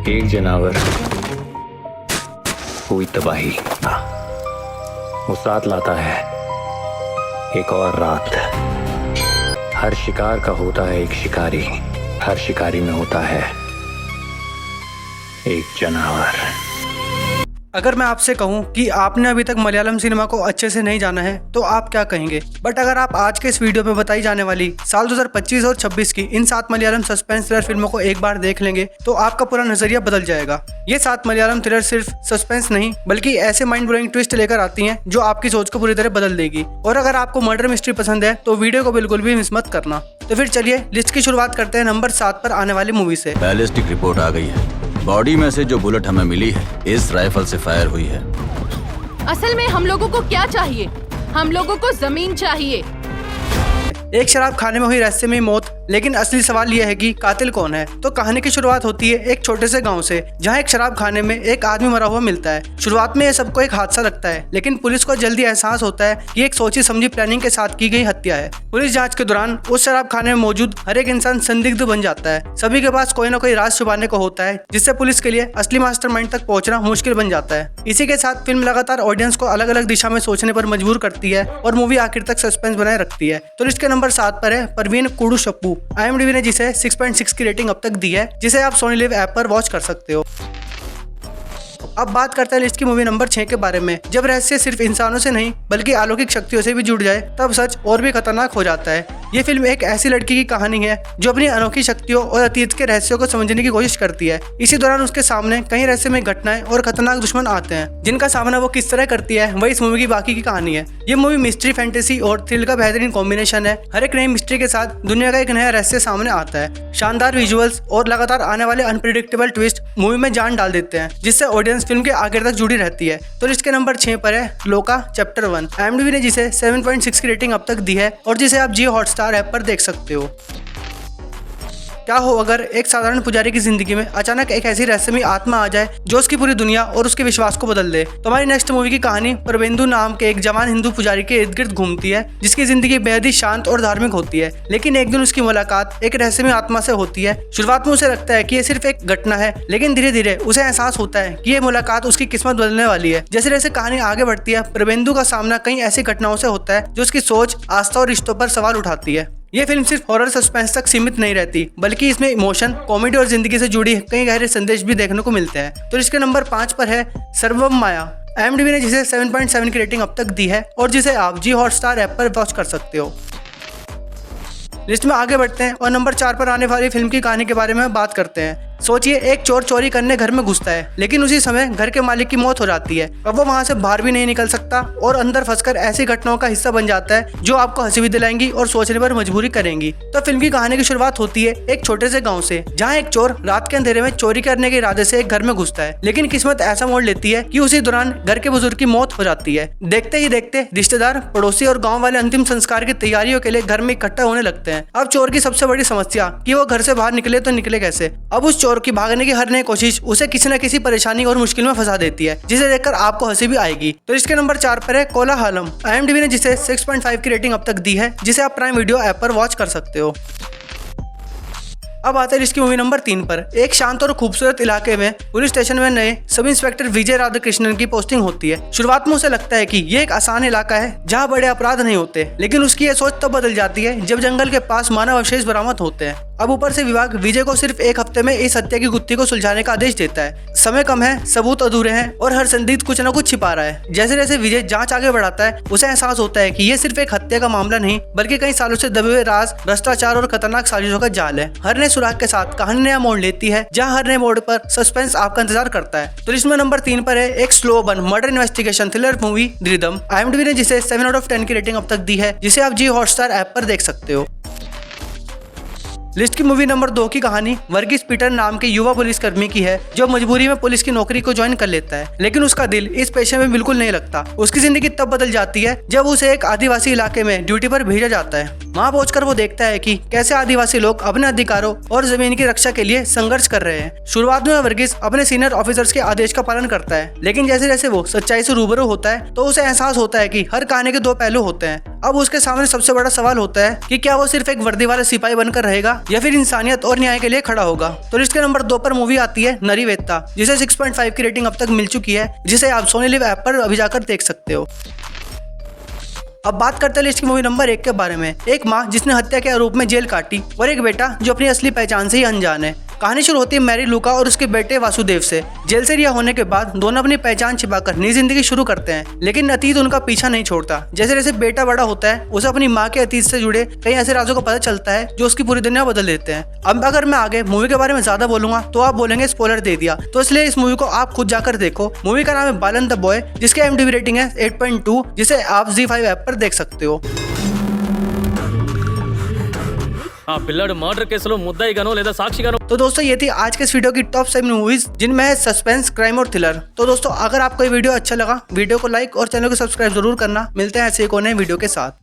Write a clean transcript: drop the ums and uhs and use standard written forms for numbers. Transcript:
एक जनावर, कोई तबाही, वो साथ लाता है एक और रात। हर शिकार का होता है एक शिकारी, हर शिकारी में होता है एक जनावर। अगर मैं आपसे कहूं कि आपने अभी तक मलयालम सिनेमा को अच्छे से नहीं जाना है तो आप क्या कहेंगे? बट अगर आप आज के इस वीडियो में बताई जाने वाली साल 2025 और 26 की इन 7 मलयालम सस्पेंस थ्रिलर फिल्मों को एक बार देख लेंगे तो आपका पूरा नजरिया बदल जाएगा। ये 7 मलयालम थ्रिलर सिर्फ सस्पेंस नहीं बल्कि ऐसे माइंड ब्लोइंग ट्विस्ट लेकर आती हैं जो आपकी सोच को पूरी तरह बदल देगी। और अगर आपको मर्डर मिस्ट्री पसंद है तो वीडियो को बिल्कुल भी मिस मत करना। तो फिर चलिए लिस्ट की शुरुआत करते हैं नंबर 7 पर आने वाली मूवी से। बैलिस्टिक रिपोर्ट आ गई है। बॉडी में से जो बुलेट हमें मिली है इस राइफल से फायर हुई है। असल में हम लोगों को क्या चाहिए? हम लोगों को जमीन चाहिए। एक शराब खाने में हुई रहस्यमयी मौत, लेकिन असली सवाल यह है कि कातिल कौन है। तो कहानी की शुरुआत होती है एक छोटे से गांव से, जहां एक शराब खाने में एक आदमी मरा हुआ मिलता है। शुरुआत में यह सबको एक हादसा लगता है, लेकिन पुलिस को जल्दी एहसास होता है कि एक सोची समझी प्लानिंग के साथ की गई हत्या है। पुलिस जांच के दौरान उस शराब खाने में मौजूद हर एक इंसान संदिग्ध बन जाता है। सभी के पास कोई न कोई राज छुपाने को होता है, जिससे पुलिस के लिए असली मास्टरमाइंड तक पहुंचना मुश्किल बन जाता है। इसी के साथ फिल्म लगातार ऑडियंस को अलग अलग दिशा में सोचने पर मजबूर करती है और मूवी आखिर तक सस्पेंस बनाए रखती है। तो लिस्ट के नंबर 7 पर है परवीन कुडुशप्पू। IMDb ने जिसे 6.6 की रेटिंग अब तक दी है, जिसे आप सोनी लिव ऐप पर वॉच कर सकते हो। अब बात करते हैं लिस्ट की मूवी नंबर 6 के बारे में। जब रहस्य सिर्फ इंसानों से नहीं बल्कि अलौकिक शक्तियों से भी जुड़ जाए तब सच और भी खतरनाक हो जाता है। ये फिल्म एक ऐसी लड़की की कहानी है जो अपनी अनोखी शक्तियों और अतीत के रहस्यों को समझने की कोशिश करती है। इसी दौरान उसके सामने कई रहस्यमय घटनाएं और खतरनाक दुश्मन आते हैं, जिनका सामना वो किस तरह करती है वही इस मूवी की बाकी की कहानी है। ये मूवी मिस्ट्री, फैंटेसी और थ्रिल का बेहतरीन कॉम्बिनेशन है। हर एक नई मिस्ट्री के साथ दुनिया का एक नया रहस्य सामने आता है। शानदार विजुअल्स और लगातार आने वाले अनप्रिडिक्टेबल ट्विस्ट मूवी में जान डाल देते हैं, जिससे ऑडियंस फिल्म के आखिर तक जुड़ी रहती है। तो लिस्ट के नंबर 6 पर है लोका चैप्टर 1। IMDb ने जिसे 7.6 की रेटिंग अब तक दी है और जिसे आप जियो हॉटस्टार ऐप पर देख सकते हो। क्या हो अगर एक साधारण पुजारी की जिंदगी में अचानक एक ऐसी रहस्यमयी आत्मा आ जाए जो उसकी पूरी दुनिया और उसके विश्वास को बदल दे। तो हमारी नेक्स्ट मूवी की कहानी परवेंदु नाम के एक जवान हिंदू पुजारी के इर्द गिर्द घूमती है, जिसकी जिंदगी बेहद ही शांत और धार्मिक होती है। लेकिन एक दिन उसकी मुलाकात एक रहस्यमयी आत्मा से होती है। शुरुआत में उसे लगता है कि यह सिर्फ एक घटना है, लेकिन धीरे धीरे उसे एहसास होता है कि यह मुलाकात उसकी किस्मत बदलने वाली है। जैसे जैसे कहानी आगे बढ़ती है, परवेंदु का सामना कई ऐसी घटनाओं से होता है जो उसकी सोच, आस्था और रिश्तों पर सवाल उठाती है। ये फिल्म सिर्फ हॉरर सस्पेंस तक सीमित नहीं रहती, बल्कि इसमें इमोशन, कॉमेडी और जिंदगी से जुड़ी कई गहरे संदेश भी देखने को मिलते हैं। तो इसके नंबर 5 पर है सर्वम माया। IMDb ने जिसे 7.7 की रेटिंग अब तक दी है और जिसे आप जियो हॉटस्टार ऐप पर वॉच कर सकते हो। लिस्ट में आगे बढ़ते हैं और नंबर 4 पर आने वाली फिल्म की कहानी के बारे में बात करते हैं। सोचिए, एक चोर चोरी करने घर में घुसता है, लेकिन उसी समय घर के मालिक की मौत हो जाती है। अब वो वहां से बाहर भी नहीं निकल सकता और अंदर फंसकर ऐसी घटनाओं का हिस्सा बन जाता है जो आपको हंसी भी दिलाएंगी और सोचने पर मजबूरी करेंगी। तो फिल्म की कहानी की शुरुआत होती है एक छोटे से गाँव से, जहाँ एक चोर रात के अंधेरे में चोरी करने के इरादे से एक घर में घुसता है। लेकिन किस्मत ऐसा मोड़ लेती है कि उसी दौरान घर के बुजुर्ग की मौत हो जाती है। देखते ही देखते रिश्तेदार, पड़ोसी और गाँव वाले अंतिम संस्कार की तैयारियों के लिए घर में इकट्ठा होने लगते हैं। अब चोर की सबसे बड़ी समस्या कि वो घर से बाहर निकले तो निकले कैसे। अब उस चोर की भागने की हर नई कोशिश उसे किसी न किसी परेशानी और मुश्किल में फंसा देती है, जिसे देखकर आपको हंसी भी आएगी। तो इसके नंबर 4 पर है कोलाहलम। IMDb ने जिसे 6.5 की रेटिंग अब तक दी है, जिसे आप प्राइम वीडियो ऐप पर वॉच कर सकते हो। अब आते हैं इसकी मूवी नंबर 3 पर। एक शांत और खूबसूरत इलाके में पुलिस स्टेशन में नए सब इंस्पेक्टर विजय राधाकृष्णन की पोस्टिंग होती है। शुरुआत में उसे लगता है कि ये एक आसान इलाका है जहाँ बड़े अपराध नहीं होते, लेकिन उसकी यह सोच तब बदल जाती है जब जंगल के पास मानव अवशेष बरामद होते हैं। अब ऊपर से विभाग विजय को सिर्फ एक हफ्ते में इस हत्या की गुत्थी को सुलझाने का आदेश देता है। समय कम है, सबूत अधूरे हैं और हर संदिग्ध कुछ न कुछ छिपा रहा है। जैसे जैसे विजय जांच आगे बढ़ाता है, उसे एहसास होता है कि ये सिर्फ एक हत्या का मामला नहीं बल्कि कई सालों से दबे हुए राज, भ्रष्टाचार और खतरनाक साजिशों का जाल है। हर नए सुराग के साथ कहानी नया मोड़ लेती है, जहाँ हर नए मोड़ पर सस्पेंस आपका इंतजार करता है। तो लिस्ट में नंबर 3 पर है एक slow burn murder investigation thriller movie rhythm. IMDb ने जिसे 7 आउट ऑफ 10 की रेटिंग अब तक दी है, जिसे आप जियो हॉटस्टार ऐप पर देख सकते हो। लिस्ट की मूवी नंबर 2 की कहानी वर्गीस पीटर नाम के युवा पुलिसकर्मी की है, जो मजबूरी में पुलिस की नौकरी को ज्वाइन कर लेता है। लेकिन उसका दिल इस पेशे में बिल्कुल नहीं लगता। उसकी जिंदगी तब बदल जाती है जब उसे एक आदिवासी इलाके में ड्यूटी पर भेजा जाता है। वहाँ पहुंचकर वो देखता है कि कैसे आदिवासी लोग अपने अधिकारों और जमीन की रक्षा के लिए संघर्ष कर रहे हैं। शुरुआत में वर्गीस अपने सीनियर ऑफिसर्स के आदेश का पालन करता है, लेकिन जैसे जैसे वो सच्चाई से रूबरू होता है तो उसे एहसास होता है कि हर कहानी के 2 पहलू होते हैं। अब उसके सामने सबसे बड़ा सवाल होता है कि क्या वो सिर्फ एक वर्दी वाला सिपाही बनकर रहेगा या फिर इंसानियत और न्याय के लिए खड़ा होगा। तो लिस्ट के नंबर 2 पर मूवी आती है नरीवेत्ता, जिसे 6.5 की रेटिंग अब तक मिल चुकी है, जिसे आप सोनी लिव ऐप पर अभी जाकर देख सकते हो। अब बात करते हैं लिस्ट की मूवी नंबर 1 के बारे में। एक माँ जिसने हत्या के आरोप में जेल काटी और एक बेटा जो अपनी असली पहचान से ही अनजान है। कहानी शुरू होती है मैरी लूका और उसके बेटे वासुदेव से। जेल से रिहा होने के बाद दोनों अपनी पहचान छिपाकर नई जिंदगी शुरू करते हैं, लेकिन अतीत उनका पीछा नहीं छोड़ता। जैसे जैसे बेटा बड़ा होता है उसे अपनी माँ के अतीत से जुड़े कई ऐसे राजों का पता चलता है जो उसकी पूरी दुनिया बदल देते हैं। अब अगर मैं आगे मूवी के बारे में ज्यादा बोलूंगा तो आप बोलेंगे स्पॉइलर दे दिया, तो इसलिए इस मूवी को आप खुद जाकर देखो। मूवी का नाम है बालन द बॉय, जिसके IMDb रेटिंग है 8.2, जिसे आप ZEE5 ऐप पर देख सकते हो। ఆ పిల్లడు మర్డర్ కేసులో ముద్దాయిగానో లేదా సాక్షిగానో। तो दोस्तों ये थी आज के इस वीडियो की टॉप 7 मूवीज जिनमें है सस्पेंस, क्राइम और थ्रिलर। तो दोस्तों अगर आपको ये वीडियो अच्छा लगा, वीडियो को लाइक और चैनल को सब्सक्राइब जरूर करना। मिलते हैं ऐसे एक और नए वीडियो के साथ।